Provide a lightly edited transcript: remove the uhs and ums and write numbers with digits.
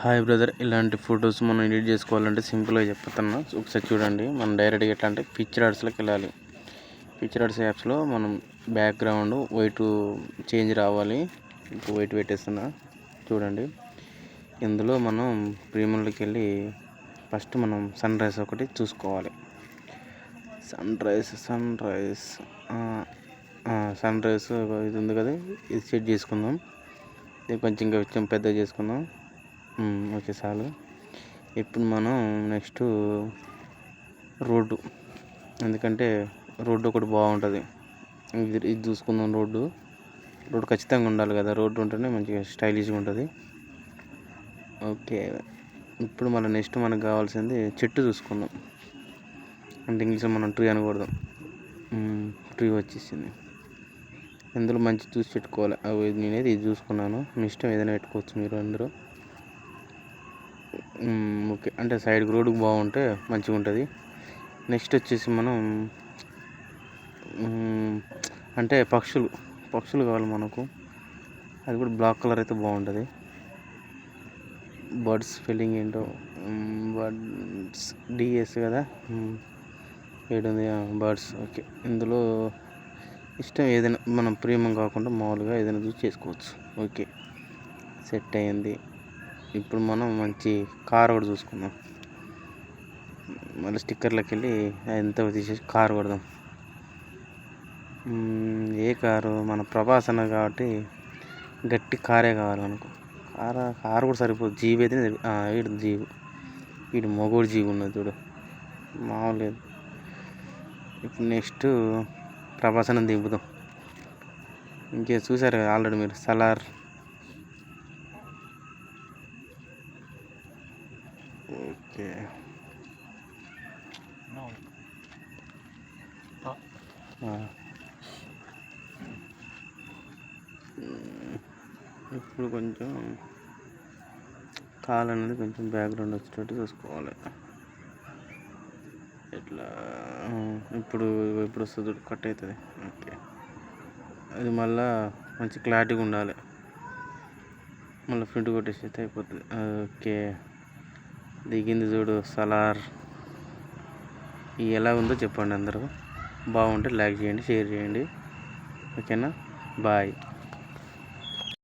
Hi brother, ఇలాంటి photos మనం edit చేసుకోవాలంటే సింపుల్గా చెప్తున్నా. ఒకసారి చూడండి. మనం డైరెక్ట్గా ఎట్లా అంటే పిక్చర్ ఆర్ట్స్లోకి వెళ్ళాలి. పిక్చర్ ఆర్ట్స్ యాప్స్లో మనం బ్యాక్గ్రౌండ్ వైట్ చేంజ్ రావాలి. ఇప్పుడు వైట్ పెట్టేస్తున్నా చూడండి. ఇందులో మనం ప్రీమియంలోకి వెళ్ళి ఫస్ట్ మనం సన్ రైజ్ ఒకటి చూసుకోవాలి. సన్ రైజ్ ఇది ఉంది కదా, ఇది సెట్ చేసుకుందాం. ఇది కొంచెం పెద్దగా చేసుకుందాం. ఓకే, చాలు. ఇప్పుడు మనం నెక్స్ట్ రోడ్డు, ఎందుకంటే రోడ్డు ఒకటి బాగుంటుంది. ఇది చూసుకుందాం. రోడ్డు ఖచ్చితంగా ఉండాలి కదా. రోడ్డు ఉంటేనే మంచిగా స్టైలిష్గా ఉంటుంది. ఓకే, ఇప్పుడు మళ్ళీ నెక్స్ట్ మనకు కావాల్సింది చెట్టు చూసుకుందాం. అంటే ఇంగ్లీష్లో మనం ట్రీ అనకూడదు. ట్రీ వచ్చేసింది. ఇందులో మంచి చూసి పెట్టుకోవాలి. నేనైతే ఇది చూసుకున్నాను. మీ ఇష్టం ఏదైనా పెట్టుకోవచ్చు మీరు అందరూ. ఓకే, అంటే సైడ్కి రోడ్డుకు బాగుంటే మంచిగా ఉంటుంది. నెక్స్ట్ వచ్చేసి మనం అంటే పక్షులు కావాలి మనకు. అది కూడా బ్లాక్ కలర్ అయితే బాగుంటుంది. బర్డ్స్ స్పెల్లింగ్ ఏంటో, బర్డ్స్ డిఎస్ కదా, ఏడుంది బర్డ్స్. ఓకే, ఇందులో ఇష్టం ఏదైనా మనం ప్రీమియం కాకుండా మామూలుగా ఏదైనా చూసి చేసుకోవచ్చు. ఓకే, సెట్ అయింది. ఇప్పుడు మనం మంచి కార్ కూడా చూసుకుందాం. మళ్ళీ స్టిక్కర్లోకి వెళ్ళి ఎంత తీసేసి కారు కొడదాం. ఏ కారు? మన ప్రభాస్ అన్న కాబట్టి గట్టి కారే కావాలి మనకు. కారు కూడా సరిపోదు. జీబు అయితే వీడు జీబు, వీడు మొగోడు జీబు ఉన్నది చూడు, మామూలు. ఇప్పుడు నెక్స్ట్ ప్రభాస్ అన్న దింపుదాం. ఇంకే చూసారు కదా ఆల్రెడీ మీరు, సలార్. ఓకే, ఇప్పుడు కొంచెం కాలు అనేది కొంచెం బ్యాక్గ్రౌండ్ వచ్చేటట్టు చూసుకోవాలి. ఇట్లా ఇప్పుడు వస్తుంది, కట్ అవుతుంది. ఓకే, అది మళ్ళా మంచి క్లారిటీగా ఉండాలి. మళ్ళీ ప్రింట్ కొట్టేసి అయితే అయిపోతుంది. ఓకే, దిగింది చూడు సలార్. ఎలా ఉందో చెప్పండి అందరూ. బాగుంటే లైక్ చేయండి, షేర్ చేయండి. ఓకేనా, బాయ్.